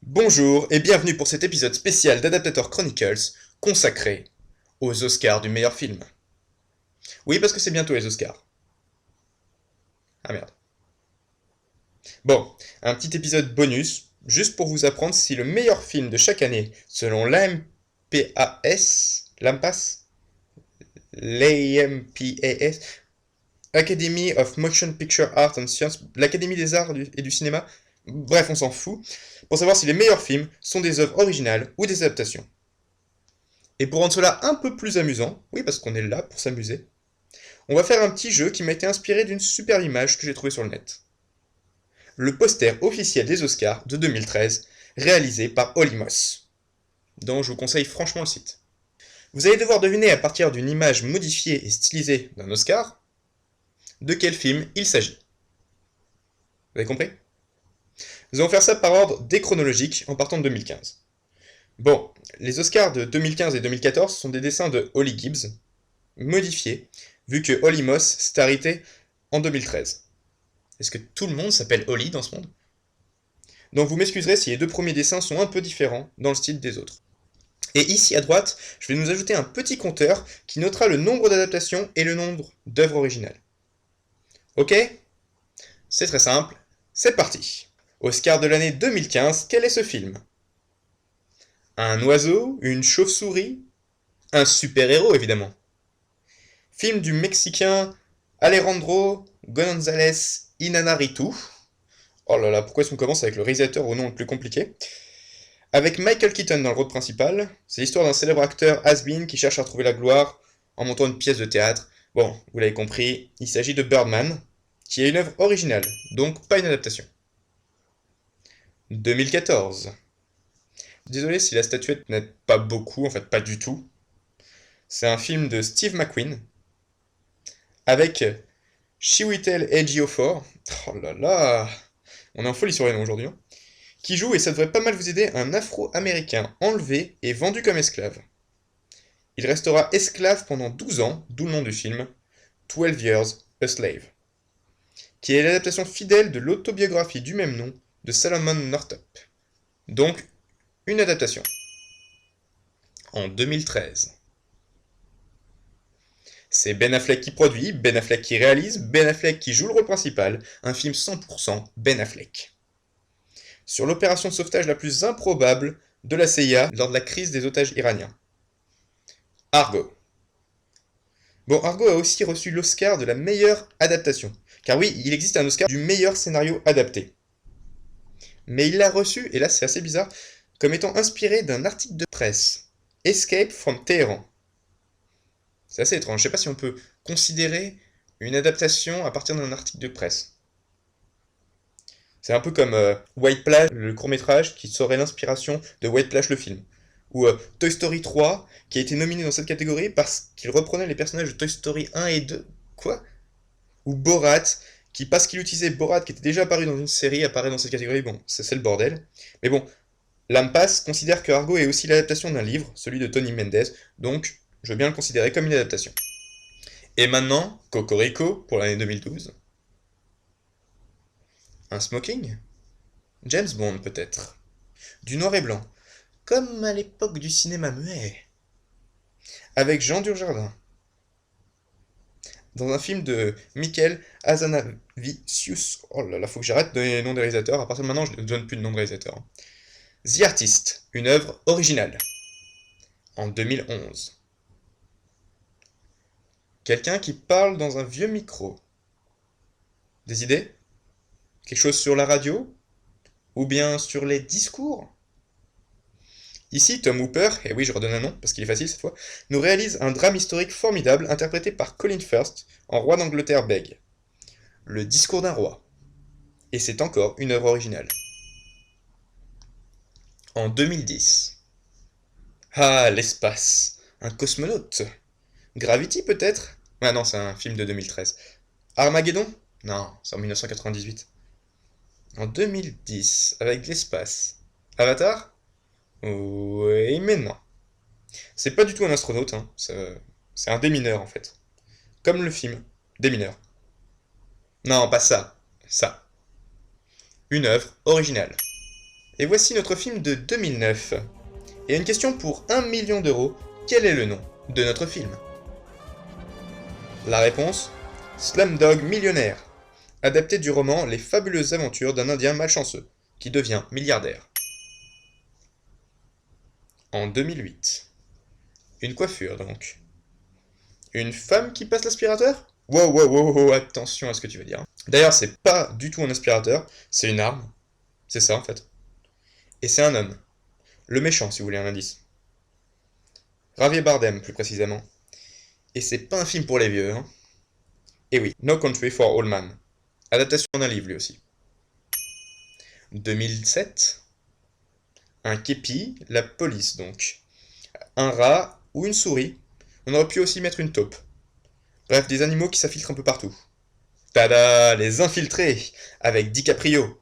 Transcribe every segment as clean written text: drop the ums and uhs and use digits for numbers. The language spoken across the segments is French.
Bonjour et bienvenue pour cet épisode spécial d'Adaptator Chronicles consacré aux Oscars du meilleur film. Oui, parce que c'est bientôt les Oscars. Ah merde. Bon, un petit épisode bonus, juste pour vous apprendre si le meilleur film de chaque année, selon l'AMPAS, Academy of Motion Picture Art and Science, l'Académie des Arts et du Cinéma, bref, on s'en fout, pour savoir si les meilleurs films sont des œuvres originales ou des adaptations. Et pour rendre cela un peu plus amusant, oui parce qu'on est là pour s'amuser, on va faire un petit jeu qui m'a été inspiré d'une superbe image que j'ai trouvée sur le net. Le poster officiel des Oscars de 2013, réalisé par Olimos, dont je vous conseille franchement le site. Vous allez devoir deviner à partir d'une image modifiée et stylisée d'un Oscar, de quel film il s'agit. Vous avez compris? Nous allons faire ça par ordre déchronologique en partant de 2015. Bon, les Oscars de 2015 et 2014 sont des dessins de Holly Gibbs, modifiés, vu que Holly Moss s'est arrêté en 2013. Est-ce que tout le monde s'appelle Holly dans ce monde? Donc vous m'excuserez si les deux premiers dessins sont un peu différents dans le style des autres. Et ici à droite, je vais nous ajouter un petit compteur qui notera le nombre d'adaptations et le nombre d'œuvres originales. Ok? C'est très simple, c'est parti. Oscar de l'année 2015, quel est ce film? Un oiseau? Une chauve-souris? Un super-héros évidemment. Film du Mexicain Alejandro González Inarritu. Oh là là, pourquoi est-ce qu'on commence avec le réalisateur au nom le plus compliqué? Avec Michael Keaton dans le rôle principal, c'est l'histoire d'un célèbre acteur has-been qui cherche à retrouver la gloire en montant une pièce de théâtre. Bon, vous l'avez compris, il s'agit de Birdman, qui est une œuvre originale, donc pas une adaptation. 2014. Désolé si la statuette n'aide pas beaucoup, en fait pas du tout. C'est un film de Steve McQueen, avec Chiwetel Ejiofor. Oh là là, on est en folie sur les noms aujourd'hui, hein. Qui joue, et ça devrait pas mal vous aider, un Afro-Américain enlevé et vendu comme esclave. Il restera esclave pendant 12 ans, d'où le nom du film, 12 Years a Slave, qui est l'adaptation fidèle de l'autobiographie du même nom de Solomon Northup. Donc, une adaptation. En 2013. C'est Ben Affleck qui produit, Ben Affleck qui réalise, Ben Affleck qui joue le rôle principal, un film 100% Ben Affleck. Sur l'opération de sauvetage la plus improbable de la CIA lors de la crise des otages iraniens. Argo. Bon, Argo a aussi reçu l'Oscar de la meilleure adaptation. Car oui, il existe un Oscar du meilleur scénario adapté. Mais il l'a reçu, et là c'est assez bizarre, comme étant inspiré d'un article de presse. Escape from Téhéran. C'est assez étrange, je sais pas si on peut considérer une adaptation à partir d'un article de presse. C'est un peu comme White Plage, le court-métrage qui serait l'inspiration de White Plage le film. Ou Toy Story 3, qui a été nominé dans cette catégorie parce qu'il reprenait les personnages de Toy Story 1 et 2. Quoi? Ou Borat, qui parce qu'il utilisait Borat, qui était déjà apparu dans une série, apparaît dans cette catégorie. Bon, c'est le bordel. Mais bon, l'Ampas considère que Argo est aussi l'adaptation d'un livre, celui de Tony Mendez, donc je veux bien le considérer comme une adaptation. Et maintenant, Cocorico, pour l'année 2012. Un smoking? James Bond peut-être. Du noir et blanc, comme à l'époque du cinéma muet. Avec Jean Dujardin. Dans un film de Michael Hazanavicius. Oh là là, faut que j'arrête de donner les noms des réalisateurs. À partir de maintenant, je ne donne plus de nom de réalisateur. The Artist, une œuvre originale. En 2011. Quelqu'un qui parle dans un vieux micro. Des idées? Quelque chose sur la radio? Ou bien sur les discours? Ici, Tom Hooper, et oui je redonne un nom parce qu'il est facile cette fois, nous réalise un drame historique formidable interprété par Colin Firth en Roi d'Angleterre bègue. Le discours d'un roi. Et c'est encore une œuvre originale. En 2010. Ah, l'espace. Un cosmonaute. Gravity peut-être? Ah non, c'est un film de 2013. Armageddon? Non, c'est en 1998. En 2010, avec l'espace. Avatar? Oui, mais non. C'est pas du tout un astronaute, hein. C'est un démineur en fait. Comme le film, Démineur. Non, pas ça. Ça. Une œuvre originale. Et voici notre film de 2009. Et une question pour 1 million d'euros, quel est le nom de notre film? La réponse: Slumdog Millionnaire, adapté du roman Les fabuleuses aventures d'un Indien malchanceux, qui devient milliardaire. En 2008. Une coiffure donc. Une femme qui passe l'aspirateur? Wow, wow, wow, wow, attention à ce que tu veux dire. D'ailleurs, c'est pas du tout un aspirateur, c'est une arme. C'est ça en fait. Et c'est un homme. Le méchant, si vous voulez un indice. Javier Bardem, plus précisément. Et c'est pas un film pour les vieux, hein. Et oui, No Country for Old Men. Adaptation d'un livre, lui aussi. 2007. Un képi, la police donc. Un rat ou une souris. On aurait pu aussi mettre une taupe. Bref, des animaux qui s'infiltrent un peu partout. Tada, les infiltrés, avec DiCaprio.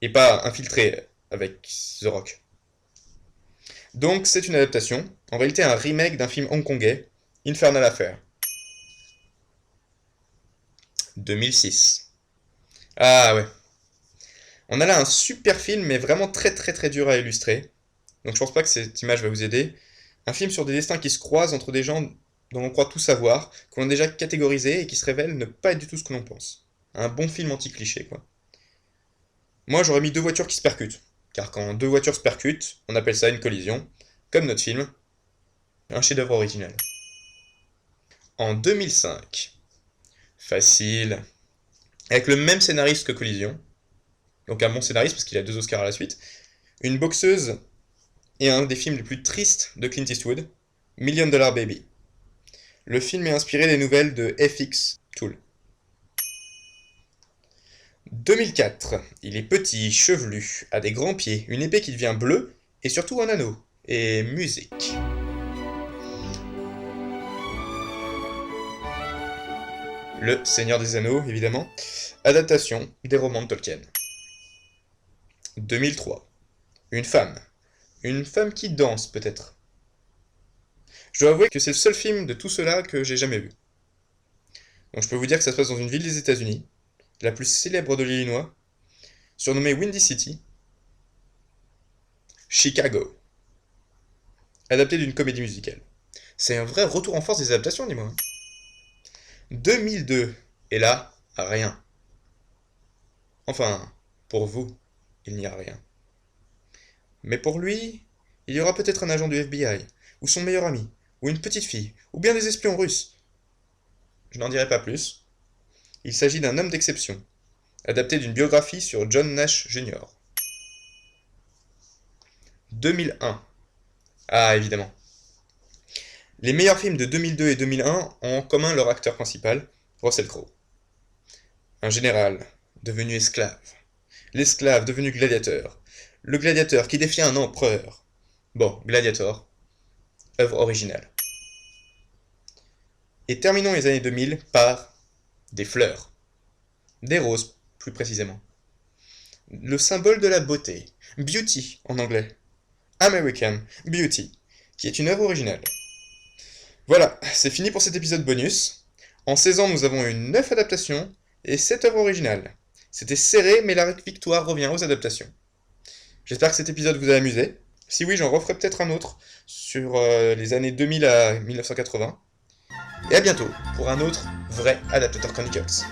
Et pas infiltrés avec The Rock. Donc c'est une adaptation, en réalité un remake d'un film hongkongais, Infernal Affair. 2006. Ah ouais. On a là un super film, mais vraiment très très très dur à illustrer. Donc je pense pas que cette image va vous aider. Un film sur des destins qui se croisent entre des gens dont on croit tout savoir, qu'on a déjà catégorisé et qui se révèlent ne pas être du tout ce que l'on pense. Un bon film anti-cliché, quoi. Moi j'aurais mis deux voitures qui se percutent. Car quand deux voitures se percutent, on appelle ça une collision. Comme notre film. Un chef-d'œuvre original. En 2005. Facile. Avec le même scénariste que Collision. Donc un bon scénariste parce qu'il a 2 Oscars à la suite. Une boxeuse et un des films les plus tristes de Clint Eastwood, Million Dollar Baby. Le film est inspiré des nouvelles de FX Tool. 2004. Il est petit, chevelu, a des grands pieds, une épée qui devient bleue et surtout un anneau. Et musique. Le Seigneur des Anneaux, évidemment. Adaptation des romans de Tolkien. 2003. Une femme. Une femme qui danse, peut-être. Je dois avouer que c'est le seul film de tout cela que j'ai jamais vu. Donc je peux vous dire que ça se passe dans une ville des États-Unis, la plus célèbre de l'Illinois, surnommée Windy City, Chicago. Adapté d'une comédie musicale. C'est un vrai retour en force des adaptations, dis-moi. 2002. Et là, rien. Enfin, pour vous, il n'y a rien. Mais pour lui, il y aura peut-être un agent du FBI, ou son meilleur ami, ou une petite fille, ou bien des espions russes. Je n'en dirai pas plus. Il s'agit d'un homme d'exception, adapté d'une biographie sur John Nash Jr. 2001. Ah, évidemment. Les meilleurs films de 2002 et 2001 ont en commun leur acteur principal, Russell Crowe. Un général, devenu esclave. L'esclave devenu gladiateur. Le gladiateur qui défie un empereur. Bon, Gladiator, œuvre originale. Et terminons les années 2000 par des fleurs. Des roses, plus précisément. Le symbole de la beauté. Beauty, en anglais. American Beauty, qui est une œuvre originale. Voilà, c'est fini pour cet épisode bonus. En 16 ans, nous avons eu 9 adaptations et 7 œuvres originales. C'était serré, mais la victoire revient aux adaptations. J'espère que cet épisode vous a amusé. Si oui, j'en referai peut-être un autre sur les années 2000 à 1980. Et à bientôt pour un autre vrai Adaptator Chronicles.